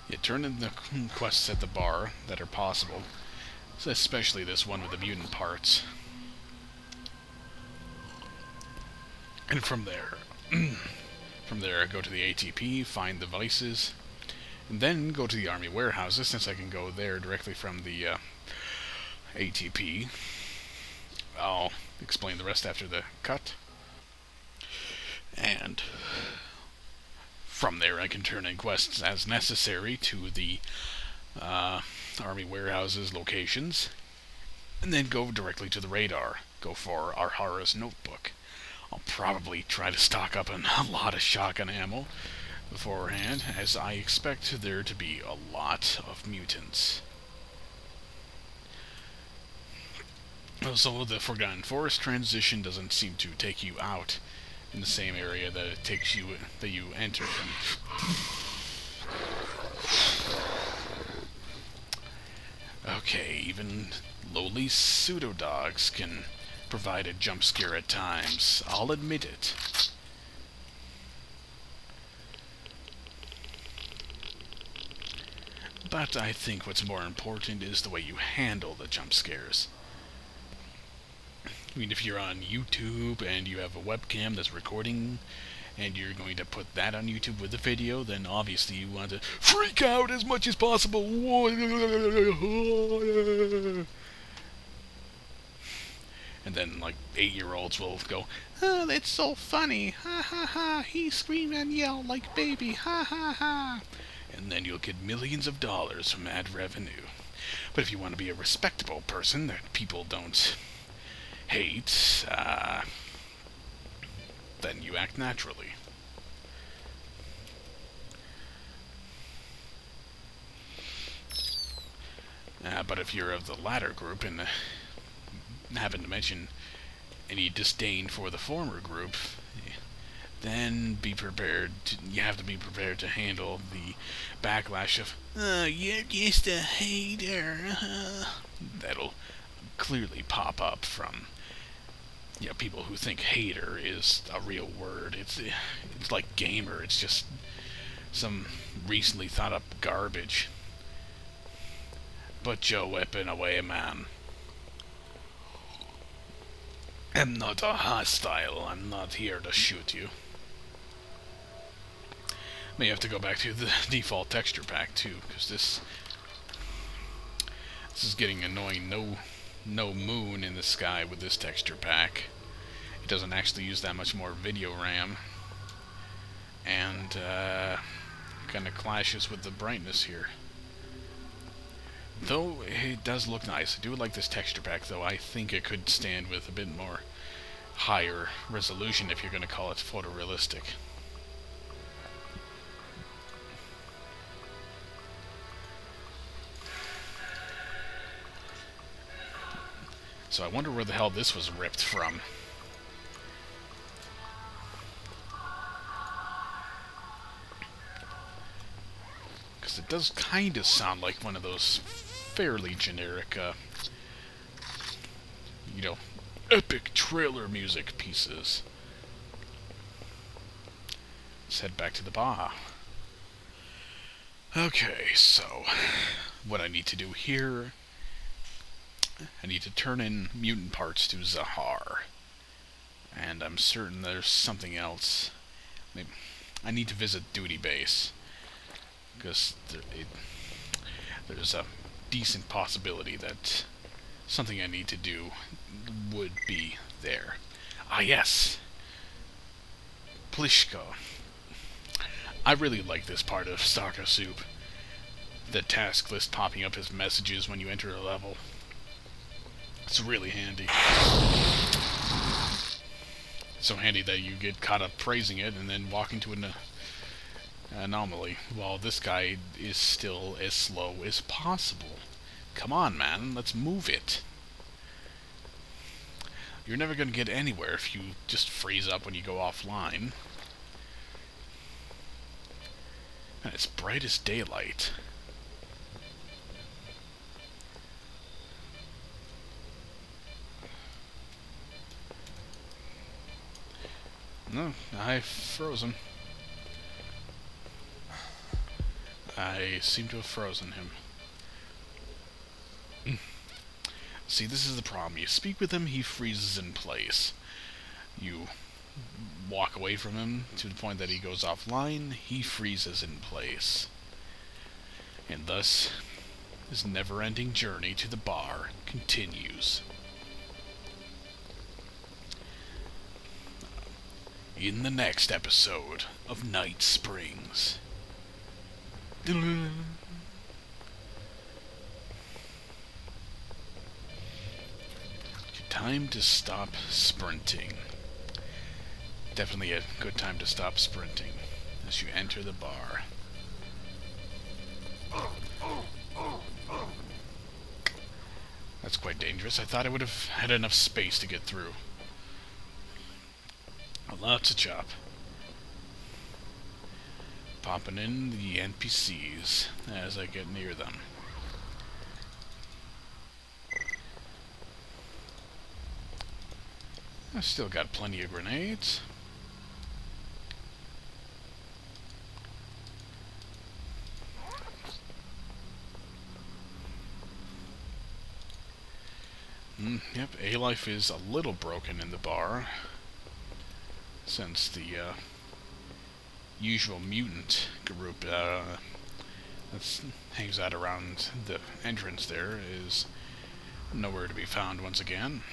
You turn in the quests at the bar that are possible, so especially this one with the mutant parts. And from there, go to the ATP, find the vices, and then go to the army warehouses, since I can go there directly from the ATP. I'll explain the rest after the cut. And from there I can turn in quests as necessary to the army warehouses locations, and then go directly to the radar. Go for Arhara's notebook. I'll probably try to stock up on a lot of shotgun ammo beforehand, as I expect there to be a lot of mutants. Also, the Forgotten Forest transition doesn't seem to take you out in the same area that it takes you, that you enter from. Okay, even lowly pseudo-dogs can provide a jump scare at times. I'll admit it. But I think what's more important is the way you handle the jump scares. I mean, if you're on YouTube and you have a webcam that's recording, and you're going to put that on YouTube with the video, then obviously you want to freak out as much as possible. And then, like, 8-year-olds will go, "Oh, that's so funny. Ha ha ha. He screamed and yelled like baby. Ha ha ha." And then you'll get millions of dollars from ad revenue. But if you want to be a respectable person that people don't hate, then you act naturally. But if you're of the latter group and happen to mention any disdain for the former group, then be prepared. You have to be prepared to handle the backlash of, "You're just a hater." That'll clearly pop up from people who think hater is a real word. It's like gamer. It's just some recently thought up garbage. Put your weapon away, man. I'm not a hostile. I'm not here to shoot you. May have to go back to the default texture pack too, because this is getting annoying. No moon in the sky with this texture pack. It doesn't actually use that much more video RAM, and kind of clashes with the brightness here. Though it does look nice. I do like this texture pack, though. I think it could stand with a bit more higher resolution if you're going to call it photorealistic. So I wonder where the hell this was ripped from. Because it does kind of sound like one of those fairly generic, epic trailer music pieces. Let's head back to the bar. Okay, so what I need to do here, I need to turn in mutant parts to Zahar. And I'm certain there's something else. Maybe I need to visit Duty Base, because there's a decent possibility that something I need to do would be there. Ah, yes! Plishko. I really like this part of STALKERSOUP. The task list popping up as messages when you enter a level. It's really handy. So handy that you get caught up praising it and then walk into an anomaly, while this guy is still as slow as possible. Come on, man, let's move it. You're never going to get anywhere if you just freeze up when you go offline. And it's bright as daylight. No, I froze him. I seem to have frozen him. See, this is the problem. You speak with him, he freezes in place. You walk away from him to the point that he goes offline, he freezes in place. And thus, his never-ending journey to the bar continues. In the next episode of Night Springs. Time to stop sprinting. Definitely a good time to stop sprinting as you enter the bar. That's quite dangerous. I thought I would have had enough space to get through. Lots of chop. Popping in the NPCs as I get near them. I've still got plenty of grenades. Yep, A-Life is a little broken in the bar, since the usual mutant group that hangs out around the entrance there is nowhere to be found once again.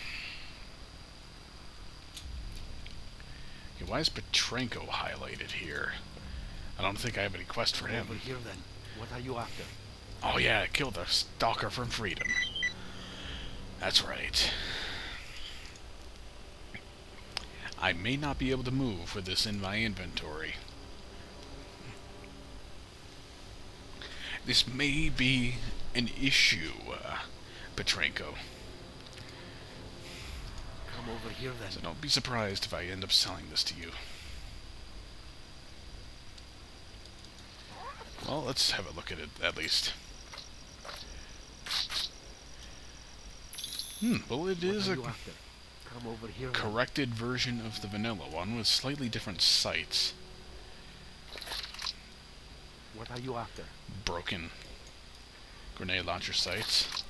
Okay, why is Petrenko highlighted here? I don't think I have any quest for him. Over here then. What are you after? Oh yeah, I killed a stalker from freedom. That's right. I may not be able to move with this in my inventory. This may be an issue, Petrenko. Come over here then. So don't be surprised if I end up selling this to you. Well, let's have a look at it, at least. Well, it is a Come over here corrected version of the vanilla one with slightly different sights. What are you after? Broken grenade launcher sights.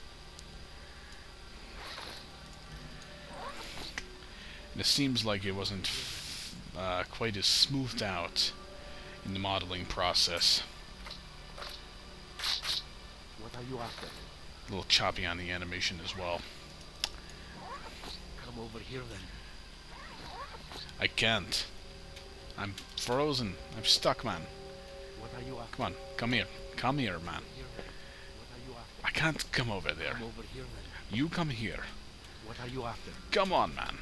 And it seems like it wasn't quite as smoothed out in the modeling process. What are you after? A little choppy on the animation as well. Come over here then. I can't. I'm frozen. I'm stuck, man. What are you after? Come on, come here. Come here, man. What are you after? I can't come over there. Come over here then. You come here. What are you after? Come on, man.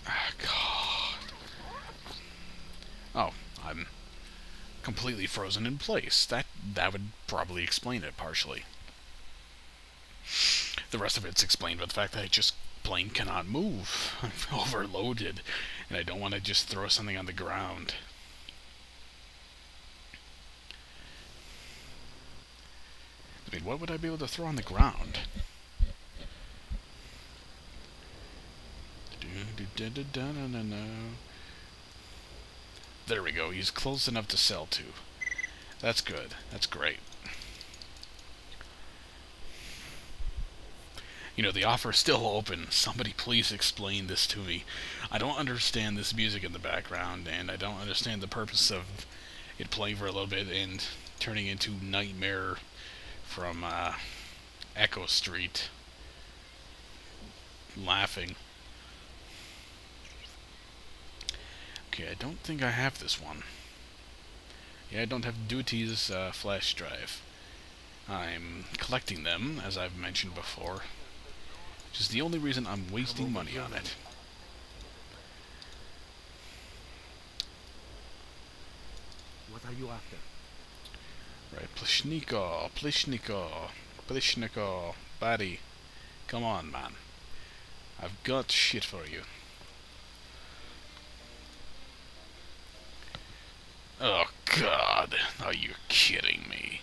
Ah, God. Oh, I'm completely frozen in place. That would probably explain it partially. The rest of it's explained by the fact that I just plain cannot move. I'm overloaded, and I don't want to just throw something on the ground. I mean, what would I be able to throw on the ground? There we go. He's close enough to sell to. That's good. That's great. You know, the offer's still open. Somebody please explain this to me. I don't understand this music in the background, and I don't understand the purpose of it playing for a little bit and turning into Nightmare from Echo Street. Laughing. Okay, I don't think I have this one. Yeah, I don't have Duty's flash drive. I'm collecting them, as I've mentioned before. Which is the only reason I'm wasting money on it. What are you after? Right, Plishniko, buddy. Come on, man. I've got shit for you. Oh, God. Are you kidding me?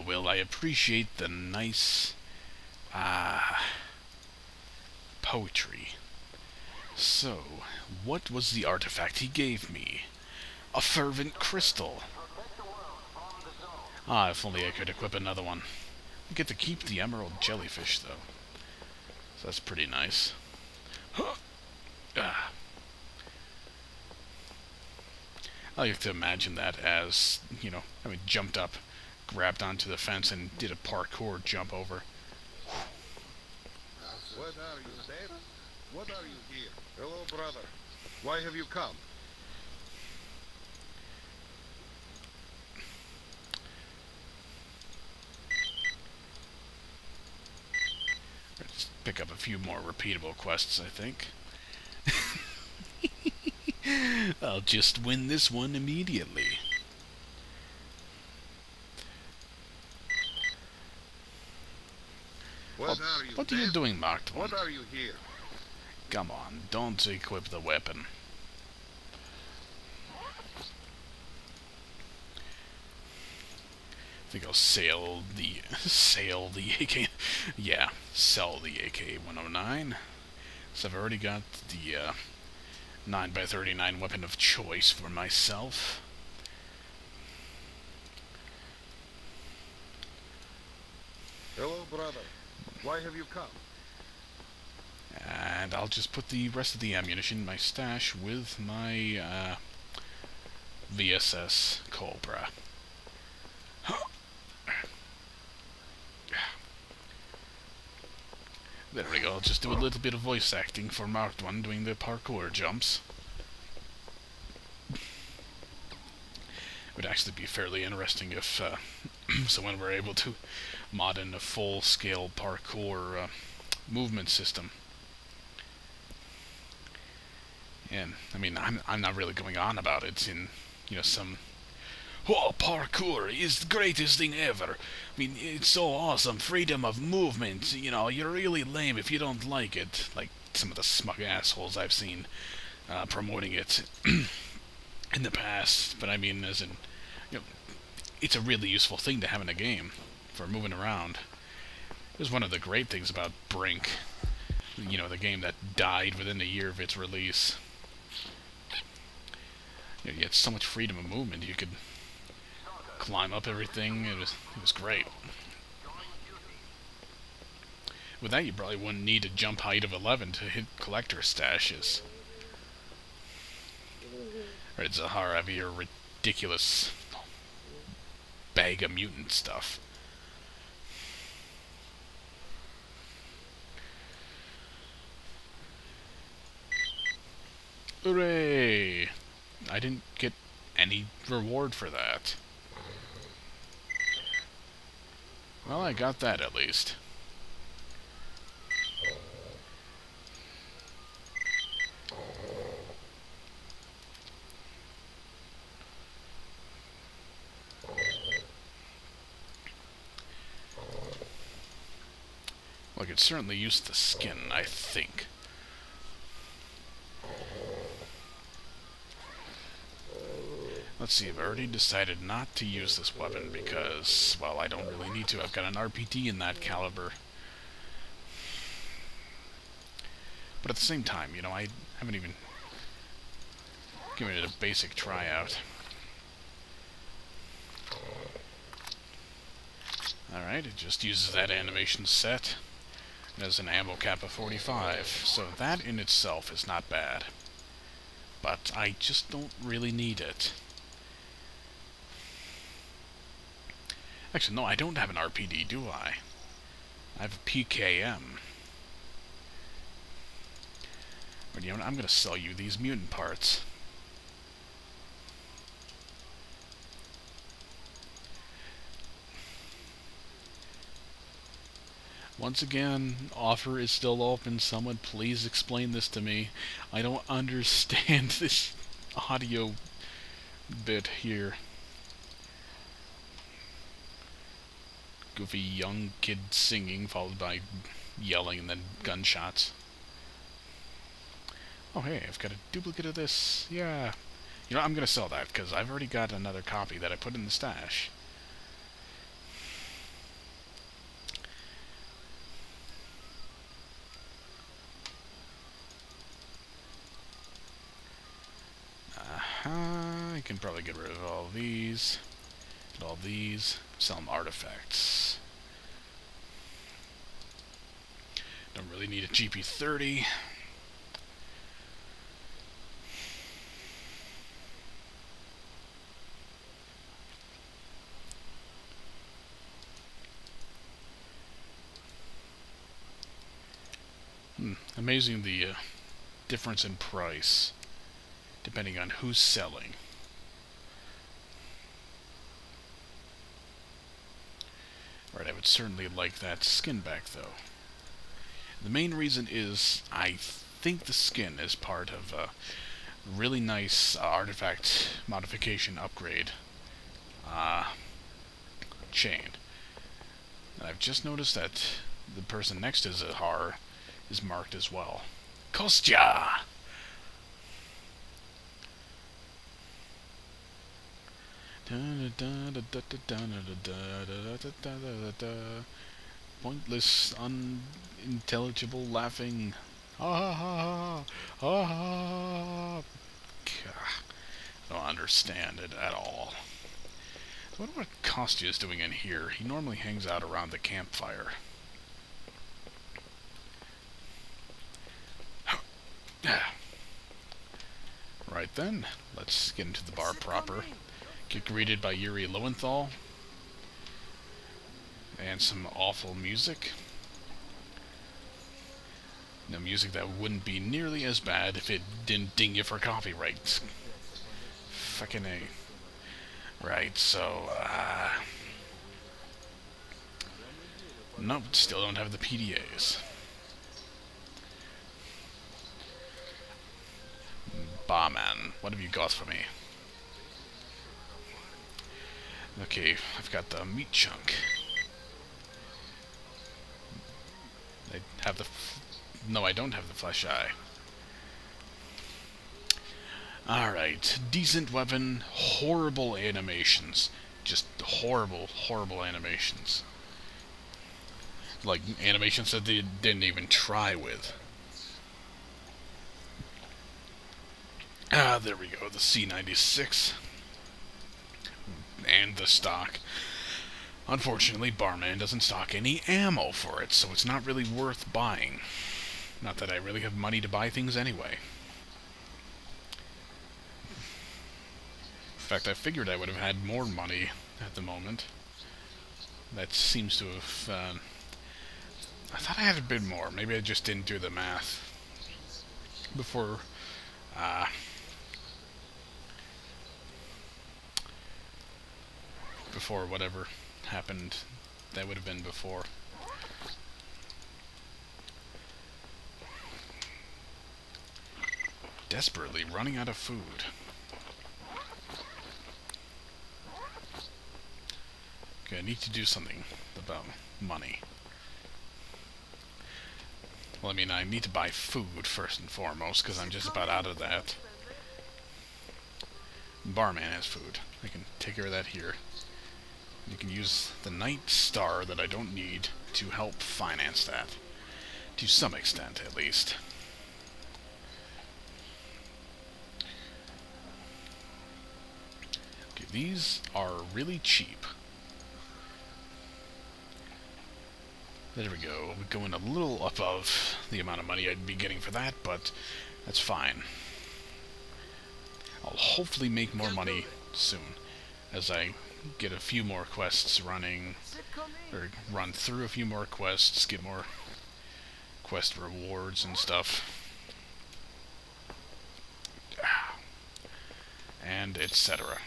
Well, I appreciate the nice, poetry. So, what was the artifact he gave me? A fervent crystal. If only I could equip another one. I get to keep the emerald jellyfish, though. So that's pretty nice. I like to imagine that as, you know, having jumped up, grabbed onto the fence, and did a parkour jump over. What are you, dead? What are you here? Hello, brother. Why have you come? Just pick up a few more repeatable quests, I think. I'll just win this one immediately. What are you, What are you dead? doing, Marked One? What are you here? Come on, don't equip the weapon. I think I'll sell the AK. Yeah, sell the AK-109. So I've already got the 9x39 weapon of choice for myself. Hello, brother. Why have you come? And I'll just put the rest of the ammunition in my stash with my VSS Cobra. There we go, I'll just do a little bit of voice acting for Marked One doing the parkour jumps. It would actually be fairly interesting if someone were able to mod in a full-scale parkour movement system. And, I mean, I'm not really going on about it in, you know, some... Oh, parkour is the greatest thing ever. I mean, it's so awesome. Freedom of movement. You know, you're really lame if you don't like it. Like some of the smug assholes I've seen promoting it in the past. But I mean, as in, you know, it's a really useful thing to have in a game for moving around. It was one of the great things about Brink. You know, the game that died within a year of its release. You know, you had so much freedom of movement. You could climb up everything. It was great. With that, you probably wouldn't need a jump height of 11 to hit collector stashes. Or Zahara have your ridiculous bag of mutant stuff. Hooray! I didn't get any reward for that. Well, I got that at least. Well, I could certainly use the skin, I think. Let's see, I've already decided not to use this weapon because, well, I don't really need to. I've got an RPD in that caliber. But at the same time, you know, I haven't even given it a basic tryout. Alright, it just uses that animation set. It has an ammo cap of 45, so that in itself is not bad. But I just don't really need it. Actually, no, I don't have an RPD, do I? I have a PKM. But you know what, I'm gonna sell you these mutant parts. Once again, offer is still open. Someone please explain this to me. I don't understand this audio bit here. Goofy young kid singing, followed by yelling and then gunshots. Oh hey, I've got a duplicate of this. Yeah. You know, I'm gonna sell that, because I've already got another copy that I put in the stash. I can probably get rid of all these. Get all these. Sell them artifacts. Don't really need a GP30. Amazing the difference in price depending on who's selling. Right, I would certainly like that skin back though. The main reason is I think the skin is part of a really nice artifact modification upgrade chain. And I've just noticed that the person next to Zahar is marked as well. Kostya! Pointless, unintelligible laughing. Ha ha ha ha ha. I don't understand it at all. I wonder what Kostya is doing in here. He normally hangs out around the campfire. Right then, let's get into the bar proper. Get greeted by Yuri Lowenthal. And some awful music. No, music that wouldn't be nearly as bad if it didn't ding you for copyright. Fucking A. Right, so, nope, still don't have the PDAs. Barman, what have you got for me? Okay, I've got the meat chunk. I have the... No, I don't have the flesh eye. Alright, decent weapon, horrible animations. Just horrible, horrible animations. Like, animations that they didn't even try with. Ah, there we go, the C96. And the stock. Unfortunately, Barman doesn't stock any ammo for it, so it's not really worth buying. Not that I really have money to buy things anyway. In fact, I figured I would have had more money at the moment. That seems to have... I thought I had a bit more. Maybe I just didn't do the math before... before whatever happened. That would have been before. Desperately running out of food. Okay, I need to do something about money. Well, I mean, I need to buy food first and foremost, because I'm just about out of that. Barman has food. I can take care of that here. You can use the Night Star that I don't need to help finance that. To some extent, at least. Okay, these are really cheap. There we go. We're going a little above the amount of money I'd be getting for that, but that's fine. I'll hopefully make more money soon, as I get a few more quests running, or run through a few more quests, get more quest rewards and stuff. And etc.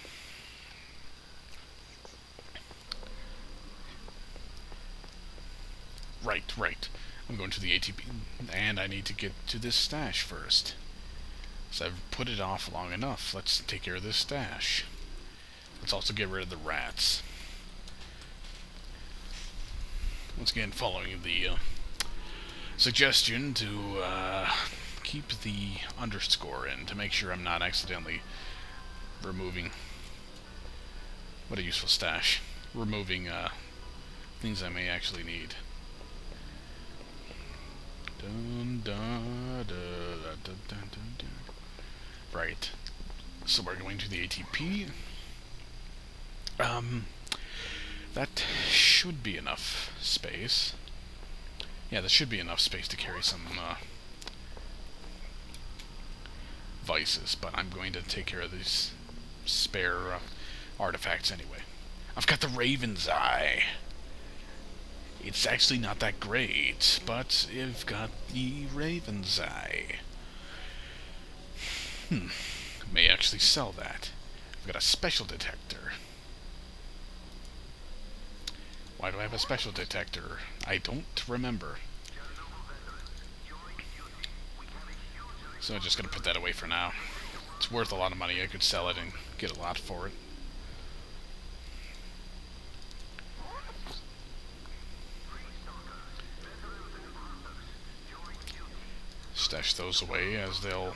Right. I'm going to the ATP, and I need to get to this stash first. So I've put it off long enough. Let's take care of this stash. Let's also get rid of the rats. Once again, following the suggestion to keep the underscore in to make sure I'm not accidentally removing... What a useful stash. Removing things I may actually need. Right. So we're going to the ATP. That should be enough space. Yeah, there should be enough space to carry some vices, but I'm going to take care of these spare artifacts anyway. I've got the Raven's Eye. It's actually not that great, but I've got the Raven's Eye. May actually sell that. I've got a special detector. Why do I have a special detector? I don't remember. So I'm just going to put that away for now. It's worth a lot of money. I could sell it and get a lot for it. Stash those away as they'll...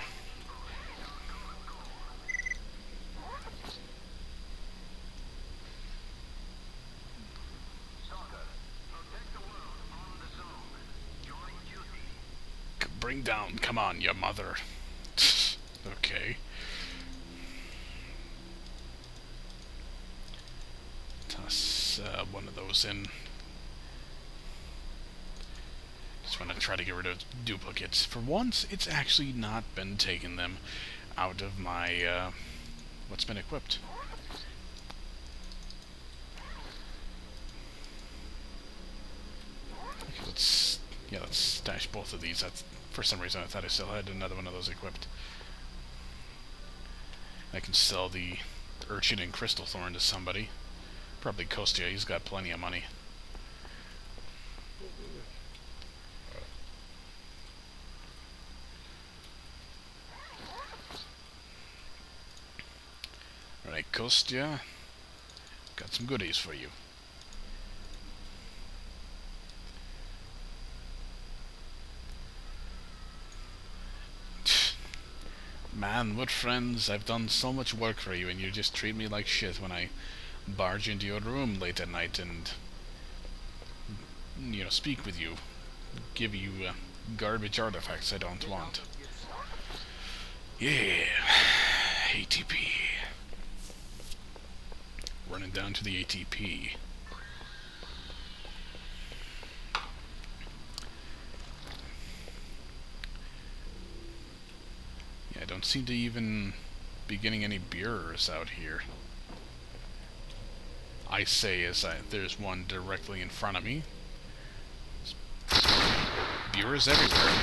Bring down, come on, your mother. Okay. Toss one of those in. Just want to try to get rid of duplicates. For once, it's actually not been taking them out of my, what's been equipped. Okay, let's stash both of these. That's, for some reason I thought I still had another one of those equipped. I can sell the Urchin and Crystal Thorn to somebody. Probably Kostya, he's got plenty of money. Alright, Kostya, got some goodies for you. Man, what friends, I've done so much work for you and you just treat me like shit when I barge into your room late at night and, you know, speak with you. Give you garbage artifacts I don't want. Yeah, ATP. Running down to the ATP. I don't seem to even be getting any Burers out here. I say as there's one directly in front of me. Burers everywhere.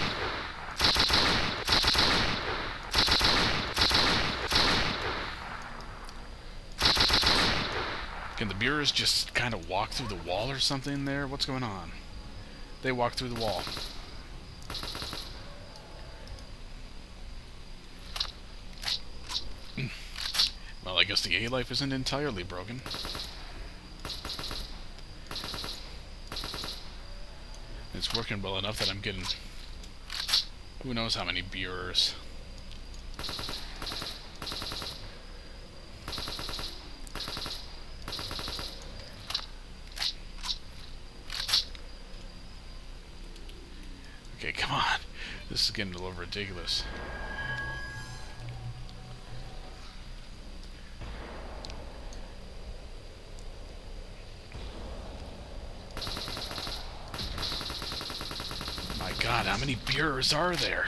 Can the Burers just kind of walk through the wall or something there? What's going on? They walk through the wall. Well, I guess the A-Life isn't entirely broken. It's working well enough that I'm getting who knows how many Burers. Okay, come on. This is getting a little ridiculous. God, how many Burers are there?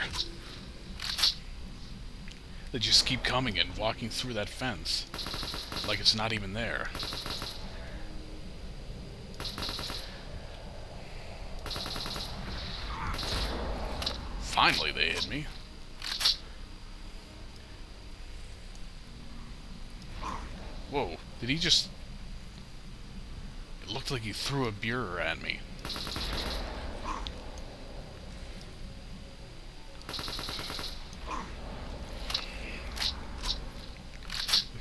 They just keep coming and walking through that fence like it's not even there. Finally they hit me. Whoa, did he just... It looked like he threw a Burer at me.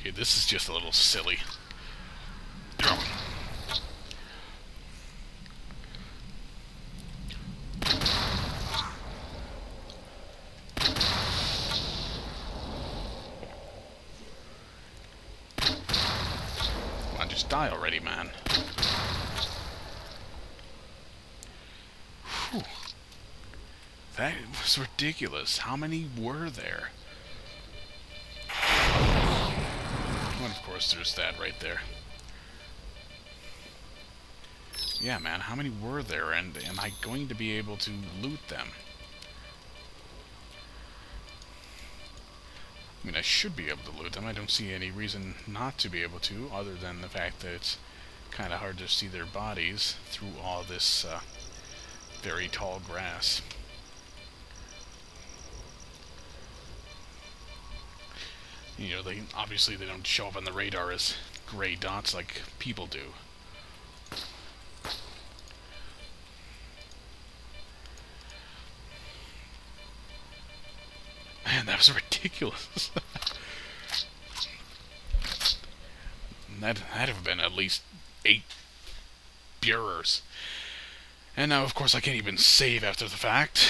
Okay, this is just a little silly. Come on, just die already, man. Whew. That was ridiculous. How many were there? course, there's that right there. Yeah, man, how many were there, and am I going to be able to loot them? I mean, I should be able to loot them. I don't see any reason not to be able to, other than the fact that it's kind of hard to see their bodies through all this very tall grass. You know, obviously they don't show up on the radar as gray dots like people do. Man, that was ridiculous. That'd have been at least 8 Burers. And now, of course, I can't even save after the fact.